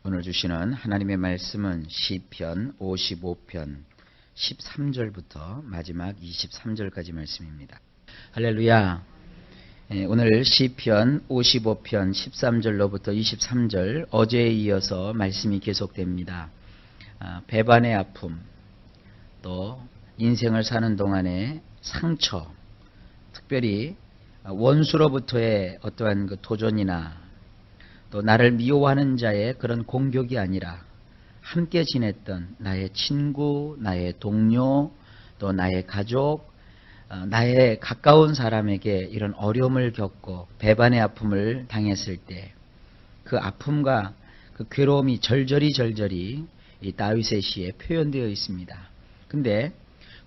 오늘 주시는 하나님의 말씀은 시편 55편 13절부터 마지막 23절까지 말씀입니다. 할렐루야. 오늘 시편 55편 13절로부터 23절 어제에 이어서 말씀이 계속됩니다. 배반의 아픔, 또 인생을 사는 동안의 상처, 특별히 원수로부터의 어떠한 그 도전이나 또 나를 미워하는 자의 그런 공격이 아니라 함께 지냈던 나의 친구, 나의 동료, 또 나의 가족, 나의 가까운 사람에게 이런 어려움을 겪고 배반의 아픔을 당했을 때 그 아픔과 그 괴로움이 절절히 이 다윗의 시에 표현되어 있습니다. 근데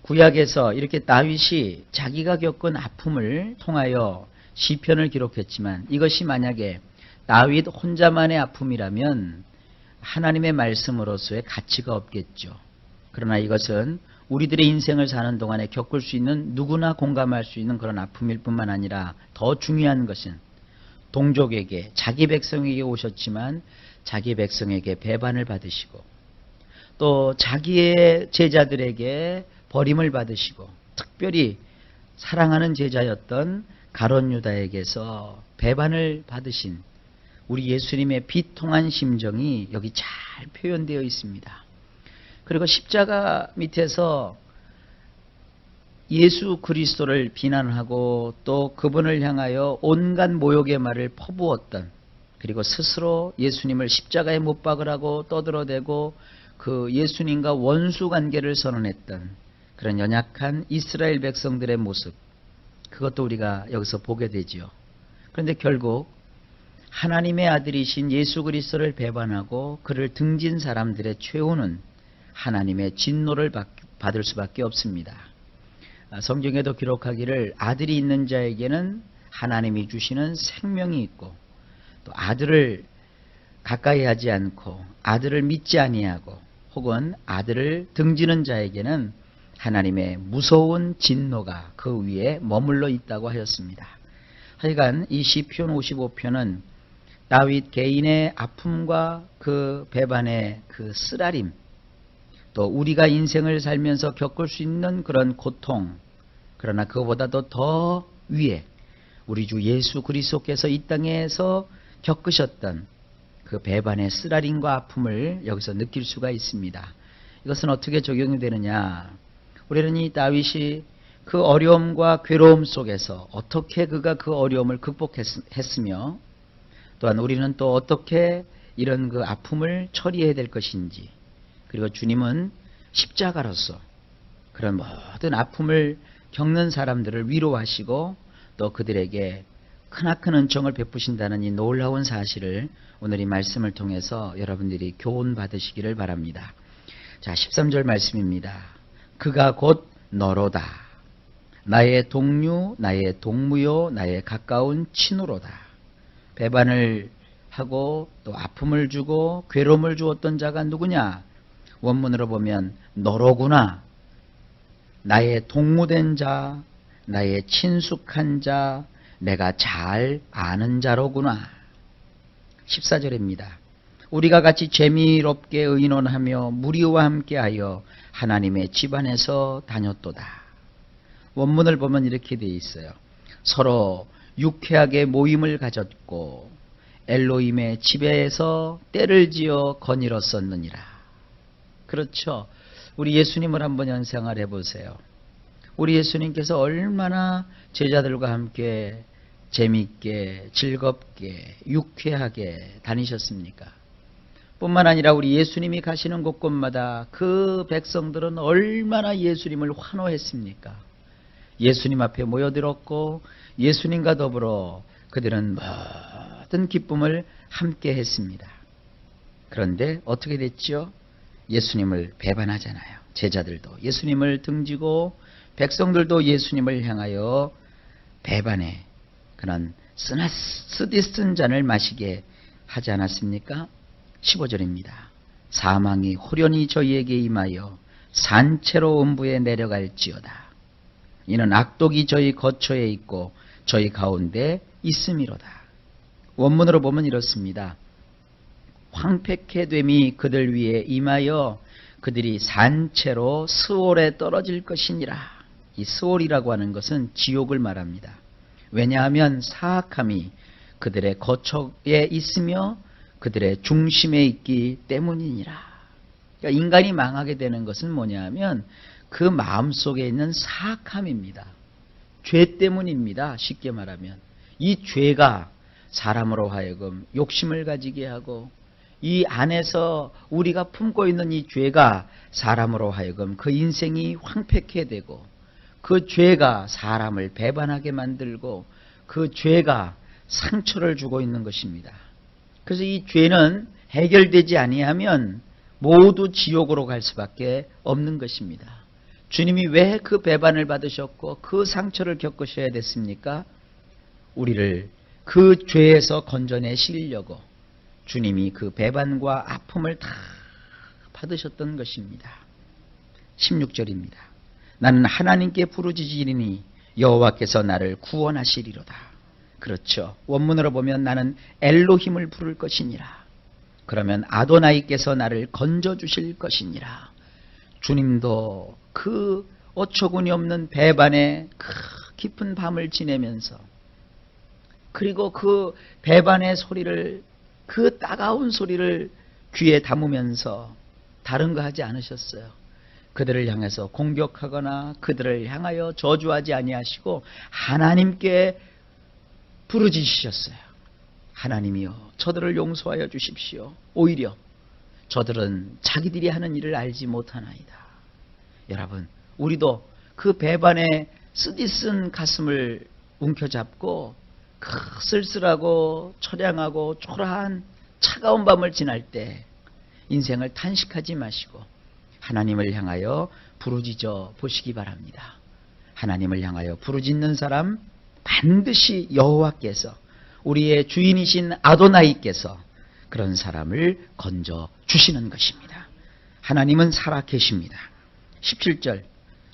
구약에서 이렇게 다윗이 자기가 겪은 아픔을 통하여 시편을 기록했지만 이것이 만약에 다윗 혼자만의 아픔이라면 하나님의 말씀으로서의 가치가 없겠죠. 그러나 이것은 우리들의 인생을 사는 동안에 겪을 수 있는 누구나 공감할 수 있는 그런 아픔일 뿐만 아니라 더 중요한 것은 동족에게 자기 백성에게 오셨지만 자기 백성에게 배반을 받으시고 또 자기의 제자들에게 버림을 받으시고 특별히 사랑하는 제자였던 가룟 유다에게서 배반을 받으신 우리 예수님의 비통한 심정이 여기 잘 표현되어 있습니다. 그리고 십자가 밑에서 예수 그리스도를 비난하고 또 그분을 향하여 온갖 모욕의 말을 퍼부었던, 그리고 스스로 예수님을 십자가에 못 박으라고 떠들어대고 그 예수님과 원수 관계를 선언했던 그런 연약한 이스라엘 백성들의 모습, 그것도 우리가 여기서 보게 되지요. 그런데 결국 하나님의 아들이신 예수 그리스도를 배반하고 그를 등진 사람들의 최후는 하나님의 진노를 받을 수밖에 없습니다. 성경에도 기록하기를 아들이 있는 자에게는 하나님이 주시는 생명이 있고 또 아들을 가까이 하지 않고 아들을 믿지 아니하고 혹은 아들을 등지는 자에게는 하나님의 무서운 진노가 그 위에 머물러 있다고 하였습니다. 하여간 이 시편 55편은 다윗 개인의 아픔과 그 배반의 그 쓰라림, 또 우리가 인생을 살면서 겪을 수 있는 그런 고통, 그러나 그거보다도 더 위에 우리 주 예수 그리스도께서 이 땅에서 겪으셨던 그 배반의 쓰라림과 아픔을 여기서 느낄 수가 있습니다. 이것은 어떻게 적용이 되느냐? 우리는 이 다윗이 그 어려움과 괴로움 속에서 어떻게 그가 그 어려움을 극복했으며 또한 우리는 또 어떻게 이런 그 아픔을 처리해야 될 것인지, 그리고 주님은 십자가로서 그런 모든 아픔을 겪는 사람들을 위로하시고 또 그들에게 크나큰 은총을 베푸신다는 이 놀라운 사실을 오늘 이 말씀을 통해서 여러분들이 교훈 받으시기를 바랍니다. 자, 13절 말씀입니다. 그가 곧 너로다. 나의 동류, 나의 동무요, 나의 가까운 친우로다. 배반을 하고 또 아픔을 주고 괴로움을 주었던 자가 누구냐? 원문으로 보면 너로구나. 나의 동무된 자, 나의 친숙한 자, 내가 잘 아는 자로구나. 14절입니다. 우리가 같이 재미롭게 의논하며 무리와 함께하여 하나님의 집안에서 다녔도다. 원문을 보면 이렇게 되어 있어요. 서로 유쾌하게 모임을 가졌고 엘로힘의 집에서 때를 지어 거닐었었느니라. 그렇죠. 우리 예수님을 한번 연상을 해보세요. 우리 예수님께서 얼마나 제자들과 함께 재미있게 즐겁게 유쾌하게 다니셨습니까? 뿐만 아니라 우리 예수님이 가시는 곳곳마다 그 백성들은 얼마나 예수님을 환호했습니까? 예수님 앞에 모여들었고 예수님과 더불어 그들은 모든 기쁨을 함께 했습니다. 그런데 어떻게 됐죠? 예수님을 배반하잖아요. 제자들도 예수님을 등지고 백성들도 예수님을 향하여 배반해 그런 쓰디쓴 잔을 마시게 하지 않았습니까? 15절입니다. 사망이 호련히 저희에게 임하여 산채로 음부에 내려갈지어다. 이는 악독이 저희 거처에 있고 저희 가운데 있음이로다. 원문으로 보면 이렇습니다. 황폐케 됨이 그들 위에 임하여 그들이 산채로 스올에 떨어질 것이니라. 이 스올이라고 하는 것은 지옥을 말합니다. 왜냐하면 사악함이 그들의 거처에 있으며 그들의 중심에 있기 때문이니라. 그러니까 인간이 망하게 되는 것은 뭐냐면 그 마음속에 있는 사악함입니다. 죄 때문입니다. 쉽게 말하면 이 죄가 사람으로 하여금 욕심을 가지게 하고 이 안에서 우리가 품고 있는 이 죄가 사람으로 하여금 그 인생이 황폐케 되고 그 죄가 사람을 배반하게 만들고 그 죄가 상처를 주고 있는 것입니다. 그래서 이 죄는 해결되지 아니하면 모두 지옥으로 갈 수밖에 없는 것입니다. 주님이 왜 그 배반을 받으셨고 그 상처를 겪으셔야 됐습니까? 우리를 그 죄에서 건져내시려고 주님이 그 배반과 아픔을 다 받으셨던 것입니다. 16절입니다. 나는 하나님께 부르짖으리니 여호와께서 나를 구원하시리로다. 그렇죠. 원문으로 보면 나는 엘로힘을 부를 것이니라. 그러면 아도나이께서 나를 건져주실 것이니라. 주님도 그 어처구니 없는 배반의 깊은 밤을 지내면서 그리고 그 배반의 소리를 그 따가운 소리를 귀에 담으면서 다른 거 하지 않으셨어요. 그들을 향해서 공격하거나 그들을 향하여 저주하지 아니하시고 하나님께 부르짖으셨어요. 하나님이여 저들을 용서하여 주십시오. 오히려 저들은 자기들이 하는 일을 알지 못하나이다. 여러분 우리도 그 배반의 쓰디쓴 가슴을 움켜잡고 쓸쓸하고 처량하고 초라한 차가운 밤을 지날 때 인생을 탄식하지 마시고 하나님을 향하여 부르짖어 보시기 바랍니다. 하나님을 향하여 부르짖는 사람 반드시 여호와께서 우리의 주인이신 아도나이께서 그런 사람을 건져 주시는 것입니다. 하나님은 살아 계십니다. 17절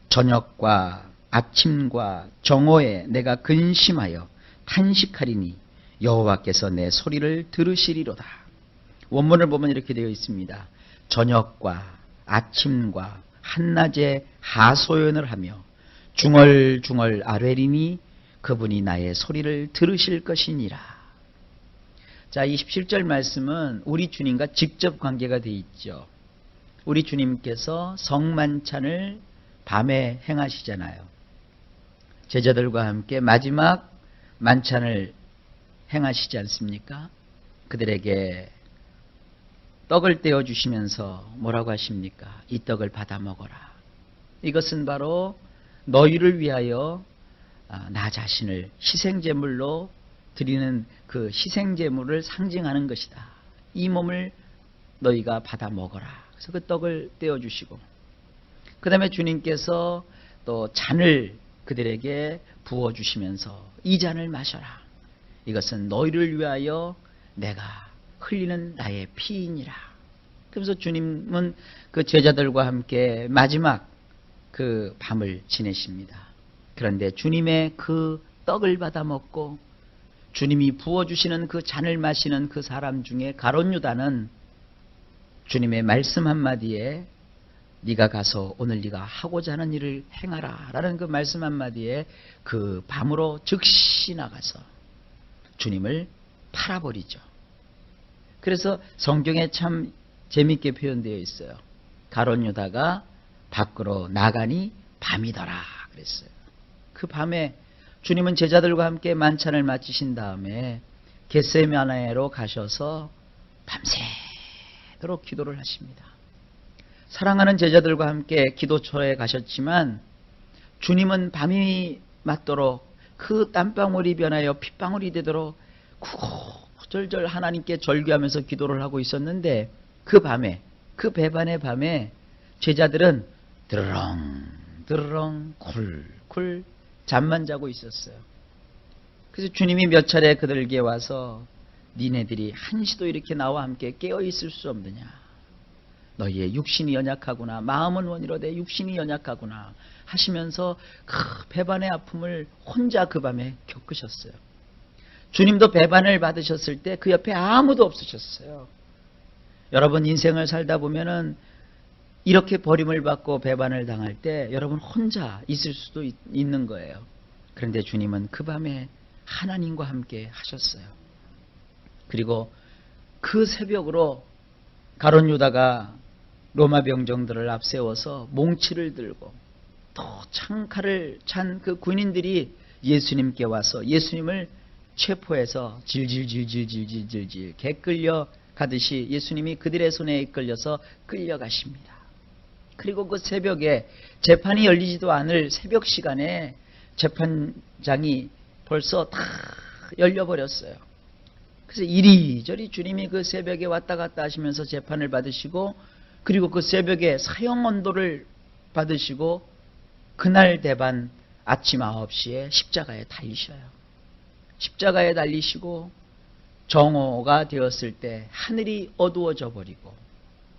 저녁과 아침과 정오에 내가 근심하여 탄식하리니 여호와께서 내 소리를 들으시리로다. 원문을 보면 이렇게 되어 있습니다. 저녁과 아침과 한낮에 하소연을 하며 중얼중얼 아뢰리니 그분이 나의 소리를 들으실 것이니라. 자, 27절 말씀은 우리 주님과 직접 관계가 되어 있죠. 우리 주님께서 성만찬을 밤에 행하시잖아요. 제자들과 함께 마지막 만찬을 행하시지 않습니까? 그들에게 떡을 떼어주시면서 뭐라고 하십니까? 이 떡을 받아 먹어라. 이것은 바로 너희를 위하여 나 자신을 희생제물로 드리는 그 희생제물을 상징하는 것이다. 이 몸을 너희가 받아 먹어라. 그래서 그 떡을 떼어주시고 그 다음에 주님께서 또 잔을 그들에게 부어주시면서 이 잔을 마셔라. 이것은 너희를 위하여 내가 흘리는 나의 피이니라. 그래서 주님은 그 제자들과 함께 마지막 그 밤을 지내십니다. 그런데 주님의 그 떡을 받아 먹고 주님이 부어주시는 그 잔을 마시는 그 사람 중에 가룟 유다는 주님의 말씀 한마디에 네가 가서 오늘 네가 하고자 하는 일을 행하라 라는 그 말씀 한마디에 그 밤으로 즉시 나가서 주님을 팔아버리죠. 그래서 성경에 참 재미있게 표현되어 있어요. 가룟 유다가 밖으로 나가니 밤이더라 그랬어요. 그 밤에 주님은 제자들과 함께 만찬을 마치신 다음에 겟세마네로 가셔서 밤새도록 기도를 하십니다. 사랑하는 제자들과 함께 기도처에 가셨지만 주님은 밤이 맞도록 그 땀방울이 변하여 핏방울이 되도록 구구절절 하나님께 절규하면서 기도를 하고 있었는데 그 밤에 그 배반의 밤에 제자들은 드르렁 쿨쿨 잠만 자고 있었어요. 그래서 주님이 몇 차례 그들에게 와서 니네들이 한시도 이렇게 나와 함께 깨어 있을 수 없느냐. 너희의 육신이 연약하구나. 마음은 원이로되 육신이 연약하구나 하시면서 그 배반의 아픔을 혼자 그 밤에 겪으셨어요. 주님도 배반을 받으셨을 때 그 옆에 아무도 없으셨어요. 여러분 인생을 살다 보면은 이렇게 버림을 받고 배반을 당할 때 여러분 혼자 있을 수도 있는 거예요. 그런데 주님은 그 밤에 하나님과 함께 하셨어요. 그리고 그 새벽으로 가룟 유다가 로마 병정들을 앞세워서 몽치를 들고 또 창칼을 찬 그 군인들이 예수님께 와서 예수님을 체포해서 질질질질질질질 개 끌려 가듯이 예수님이 그들의 손에 이끌려서 끌려가십니다. 그리고 그 새벽에 재판이 열리지도 않을 새벽 시간에 재판장이 벌써 다 열려버렸어요. 그래서 이리저리 주님이 그 새벽에 왔다 갔다 하시면서 재판을 받으시고 그리고 그 새벽에 사형 언도를 받으시고 그날 대반 아침 9시에 십자가에 달리셔요. 십자가에 달리시고 정오가 되었을 때 하늘이 어두워져 버리고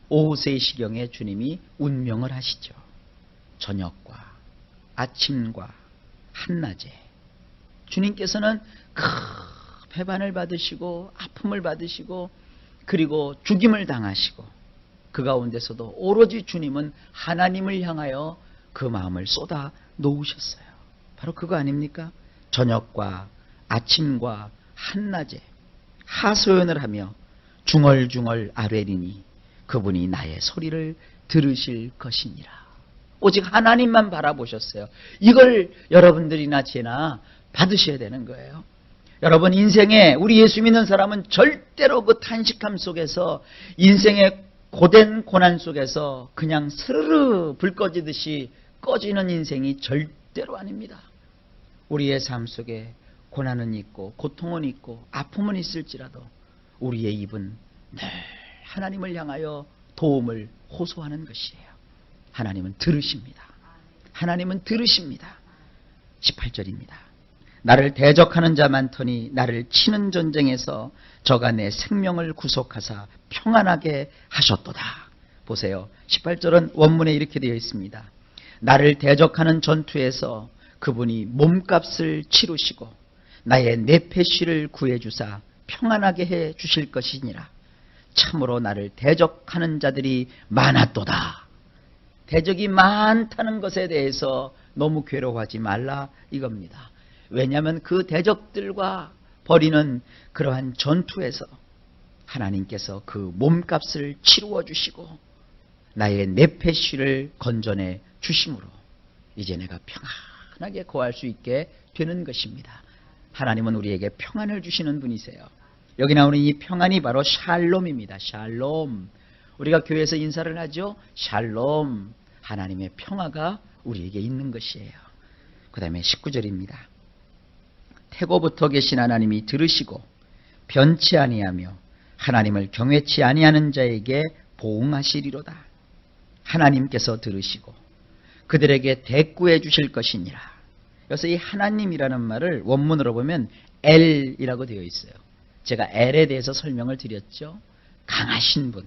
오후 3시경에 주님이 운명을 하시죠. 저녁과 아침과 한낮에 주님께서는 큰 배반을 받으시고 아픔을 받으시고 그리고 죽임을 당하시고 그 가운데서도 오로지 주님은 하나님을 향하여 그 마음을 쏟아 놓으셨어요. 바로 그거 아닙니까? 저녁과 아침과 한낮에 하소연을 하며 중얼중얼 아뢰리니 그분이 나의 소리를 들으실 것이니라. 오직 하나님만 바라보셨어요. 이걸 여러분들이나 제나 받으셔야 되는 거예요. 여러분 인생에 우리 예수 믿는 사람은 절대로 그 탄식함 속에서 인생의 고된 고난 속에서 그냥 스르르 불 꺼지듯이 꺼지는 인생이 절대로 아닙니다. 우리의 삶 속에 고난은 있고 고통은 있고 아픔은 있을지라도 우리의 입은 늘 하나님을 향하여 도움을 호소하는 것이에요. 하나님은 들으십니다. 하나님은 들으십니다. 18절입니다. 나를 대적하는 자 많더니 나를 치는 전쟁에서 저가 내 생명을 구속하사 평안하게 하셨도다. 보세요. 18절은 원문에 이렇게 되어 있습니다. 나를 대적하는 전투에서 그분이 몸값을 치르시고 나의 내패시를 구해주사 평안하게 해 주실 것이니라. 참으로 나를 대적하는 자들이 많았도다. 대적이 많다는 것에 대해서 너무 괴로워하지 말라 이겁니다. 왜냐하면 그 대적들과 벌이는 그러한 전투에서 하나님께서 그 몸값을 치루어 주시고 나의 내패시를 건져내 주심으로 이제 내가 평안하게 거할 수 있게 되는 것입니다. 하나님은 우리에게 평안을 주시는 분이세요. 여기 나오는 이 평안이 바로 샬롬입니다. 샬롬. 우리가 교회에서 인사를 하죠. 샬롬. 하나님의 평화가 우리에게 있는 것이에요. 그 다음에 19절입니다. 태고부터 계신 하나님이 들으시고 변치 아니하며 하나님을 경외치 아니하는 자에게 보응하시리로다. 하나님께서 들으시고 그들에게 대꾸해 주실 것이니라. 그래서 이 하나님이라는 말을 원문으로 보면 엘이라고 되어 있어요. 제가 엘에 대해서 설명을 드렸죠. 강하신 분,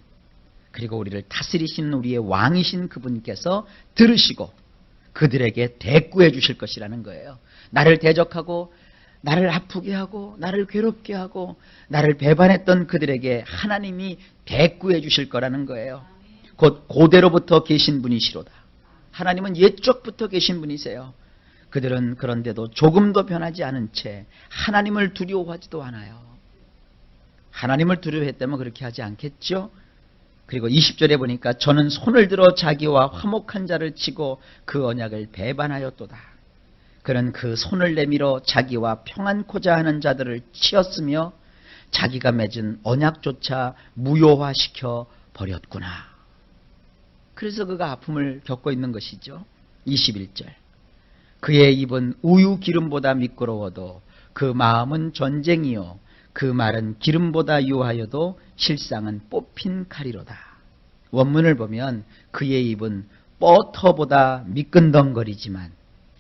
그리고 우리를 다스리시는 우리의 왕이신 그분께서 들으시고 그들에게 대꾸해 주실 것이라는 거예요. 나를 대적하고 나를 아프게 하고 나를 괴롭게 하고 나를 배반했던 그들에게 하나님이 대꾸해 주실 거라는 거예요. 곧 고대로부터 계신 분이시로다. 하나님은 옛적부터 계신 분이세요. 그들은 그런데도 조금도 변하지 않은 채 하나님을 두려워하지도 않아요. 하나님을 두려워했다면 그렇게 하지 않겠죠? 그리고 20절에 보니까 저는 손을 들어 자기와 화목한 자를 치고 그 언약을 배반하였도다. 그는 그 손을 내밀어 자기와 평안코자 하는 자들을 치었으며 자기가 맺은 언약조차 무효화시켜 버렸구나. 그래서 그가 아픔을 겪고 있는 것이죠. 21절. 그의 입은 우유 기름보다 미끄러워도 그 마음은 전쟁이요 그 말은 기름보다 유하여도 실상은 뽑힌 칼이로다. 원문을 보면 그의 입은 버터보다 미끈덩거리지만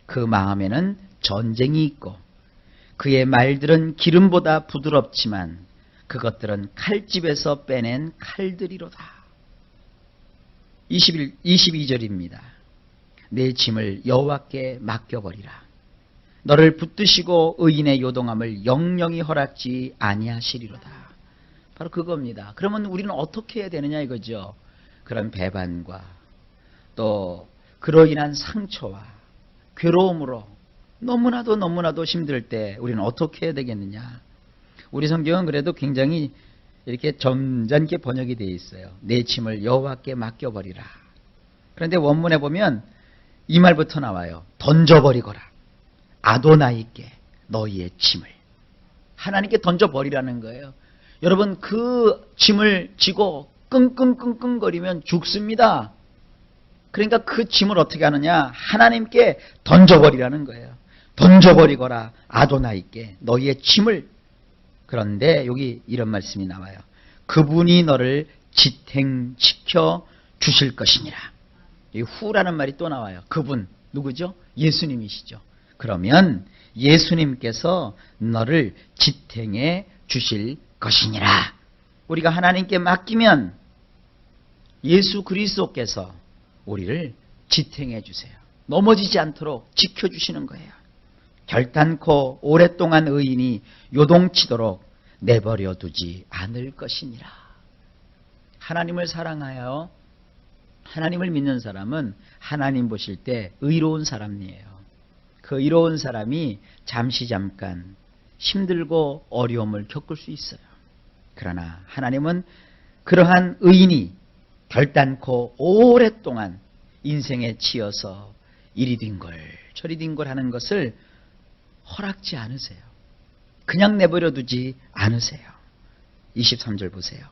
그 마음에는 전쟁이 있고 그의 말들은 기름보다 부드럽지만 그것들은 칼집에서 빼낸 칼들이로다. 22절입니다. 내 짐을 여호와께 맡겨버리라. 너를 붙드시고 의인의 요동함을 영영히 허락지 아니하시리로다. 바로 그겁니다. 그러면 우리는 어떻게 해야 되느냐 이거죠. 그런 배반과 또 그로 인한 상처와 괴로움으로 너무나도 힘들 때 우리는 어떻게 해야 되겠느냐. 우리 성경은 그래도 굉장히 이렇게 점잖게 번역이 되어 있어요. 내 짐을 여호와께 맡겨버리라. 그런데 원문에 보면 이 말부터 나와요. 던져버리거라. 아도나이께 너희의 짐을. 하나님께 던져버리라는 거예요. 여러분 그 짐을 지고 끙끙끙끙거리면 죽습니다. 그러니까 그 짐을 어떻게 하느냐. 하나님께 던져버리라는 거예요. 던져버리거라. 아도나이께 너희의 짐을. 그런데 여기 이런 말씀이 나와요. 그분이 너를 지탱시켜 주실 것이니라. 이 후라는 말이 또 나와요. 그분 누구죠? 예수님이시죠. 그러면 예수님께서 너를 지탱해 주실 것이니라. 우리가 하나님께 맡기면 예수 그리스도께서 우리를 지탱해 주세요. 넘어지지 않도록 지켜주시는 거예요. 결단코 오랫동안 의인이 요동치도록 내버려 두지 않을 것이니라. 하나님을 사랑하여 하나님을 믿는 사람은 하나님 보실 때 의로운 사람이에요. 그 의로운 사람이 잠깐 힘들고 어려움을 겪을 수 있어요. 그러나 하나님은 그러한 의인이 결단코 오랫동안 인생에 치여서 이리 뒹굴 저리 뒹굴 하는 것을 허락지 않으세요. 그냥 내버려 두지 않으세요. 23절 보세요.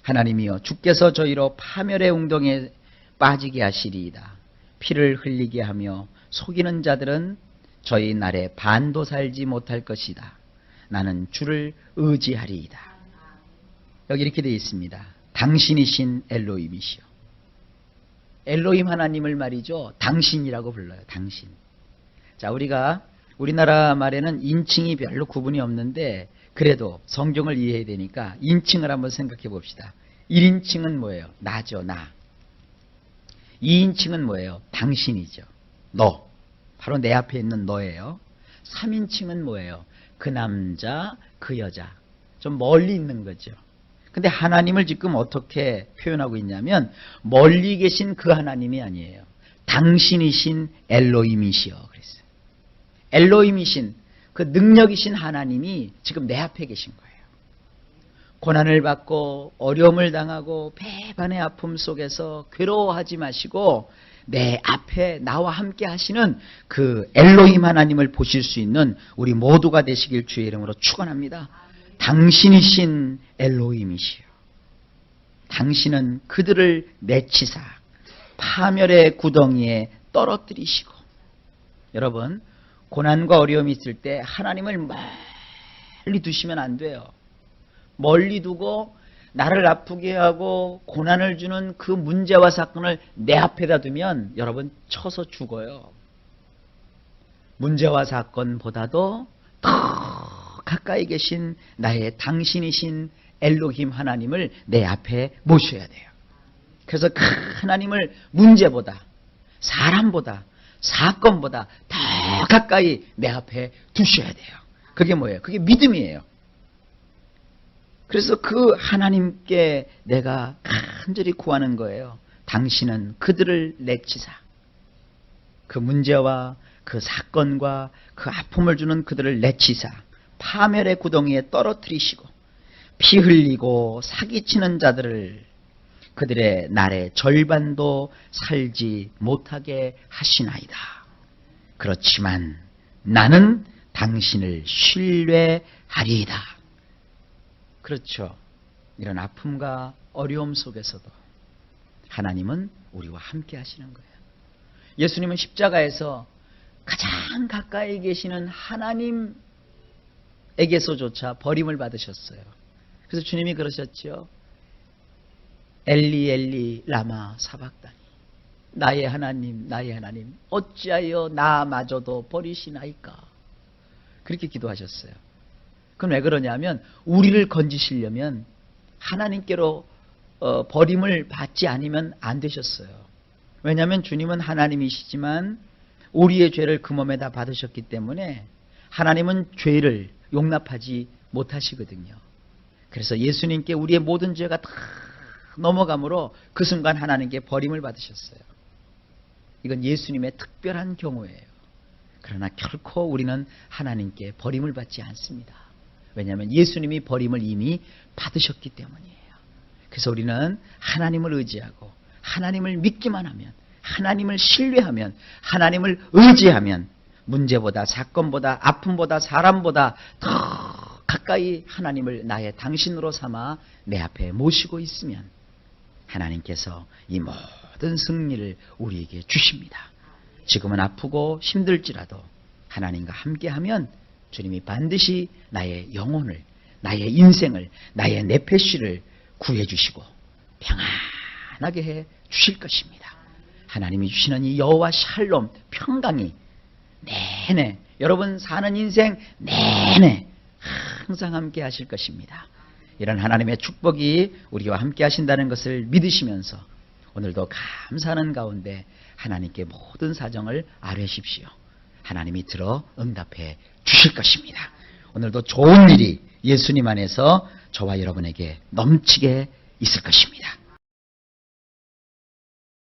하나님이여 주께서 저희로 파멸의 웅덩이에 빠지게 하시리이다. 피를 흘리게 하며 속이는 자들은 저희 날에 반도 살지 못할 것이다. 나는 주를 의지하리이다. 여기 이렇게 되어 있습니다. 당신이신 엘로힘이시여. 엘로힘 하나님을 말이죠. 당신이라고 불러요. 당신. 자, 우리나라 말에는 인칭이 별로 구분이 없는데 그래도 성경을 이해해야 되니까 인칭을 한번 생각해 봅시다. 1인칭은 뭐예요? 나죠. 나. 2인칭은 뭐예요? 당신이죠. 너. 바로 내 앞에 있는 너예요. 3인칭은 뭐예요? 그 남자, 그 여자. 좀 멀리 있는 거죠. 근데 하나님을 지금 어떻게 표현하고 있냐면 멀리 계신 그 하나님이 아니에요. 당신이신 엘로힘이시여 그랬어요. 엘로힘이신 그 능력이신 하나님이 지금 내 앞에 계신 거예요. 고난을 받고 어려움을 당하고 배반의 아픔 속에서 괴로워하지 마시고 내 앞에 나와 함께 하시는 그 엘로힘 하나님을 보실 수 있는 우리 모두가 되시길 주의 이름으로 축원합니다. 당신이신 엘로힘이시여. 당신은 그들을 내치사 파멸의 구덩이에 떨어뜨리시고. 여러분 고난과 어려움이 있을 때 하나님을 멀리 두시면 안 돼요. 멀리 두고 나를 아프게 하고 고난을 주는 그 문제와 사건을 내 앞에다 두면 여러분 쳐서 죽어요. 문제와 사건보다도 더 가까이 계신 나의 당신이신 엘로힘 하나님을 내 앞에 모셔야 돼요. 그래서 그 하나님을 문제보다 사람보다 사건보다 더 가까이 내 앞에 두셔야 돼요. 그게 뭐예요? 그게 믿음이에요. 그래서 그 하나님께 내가 간절히 구하는 거예요. 당신은 그들을 내치사. 그 문제와 그 사건과 그 아픔을 주는 그들을 내치사. 파멸의 구덩이에 떨어뜨리시고 피 흘리고 사기치는 자들을 그들의 날의 절반도 살지 못하게 하시나이다. 그렇지만 나는 당신을 신뢰하리이다. 그렇죠. 이런 아픔과 어려움 속에서도 하나님은 우리와 함께 하시는 거예요. 예수님은 십자가에서 가장 가까이 계시는 하나님에게서조차 버림을 받으셨어요. 그래서 주님이 그러셨죠. 엘리 엘리 라마 사박다니. 나의 하나님 나의 하나님 어찌하여 나마저도 버리시나이까. 그렇게 기도하셨어요. 그건 왜 그러냐면 우리를 건지시려면 하나님께로 버림을 받지 않으면 안 되셨어요. 왜냐하면 주님은 하나님이시지만 우리의 죄를 그 몸에 다 받으셨기 때문에 하나님은 죄를 용납하지 못하시거든요. 그래서 예수님께 우리의 모든 죄가 다 넘어감으로 그 순간 하나님께 버림을 받으셨어요. 이건 예수님의 특별한 경우예요. 그러나 결코 우리는 하나님께 버림을 받지 않습니다. 왜냐하면 예수님이 버림을 이미 받으셨기 때문이에요. 그래서 우리는 하나님을 의지하고 하나님을 믿기만 하면, 하나님을 신뢰하면, 하나님을 의지하면 문제보다, 사건보다, 아픔보다, 사람보다 더 가까이 하나님을 나의 당신으로 삼아 내 앞에 모시고 있으면 하나님께서 이 모든 승리를 우리에게 주십니다. 지금은 아프고 힘들지라도 하나님과 함께하면 주님이 반드시 나의 영혼을, 나의 인생을, 나의 네페시를 구해주시고 평안하게 해 주실 것입니다. 하나님이 주시는 이 여호와 샬롬, 평강이 내내 여러분 사는 인생 내내 항상 함께 하실 것입니다. 이런 하나님의 축복이 우리와 함께 하신다는 것을 믿으시면서 오늘도 감사하는 가운데 하나님께 모든 사정을 아뢰십시오. 하나님이 들어 응답해 주실 것입니다. 오늘도 좋은 일이 예수님 안에서 저와 여러분에게 넘치게 있을 것입니다.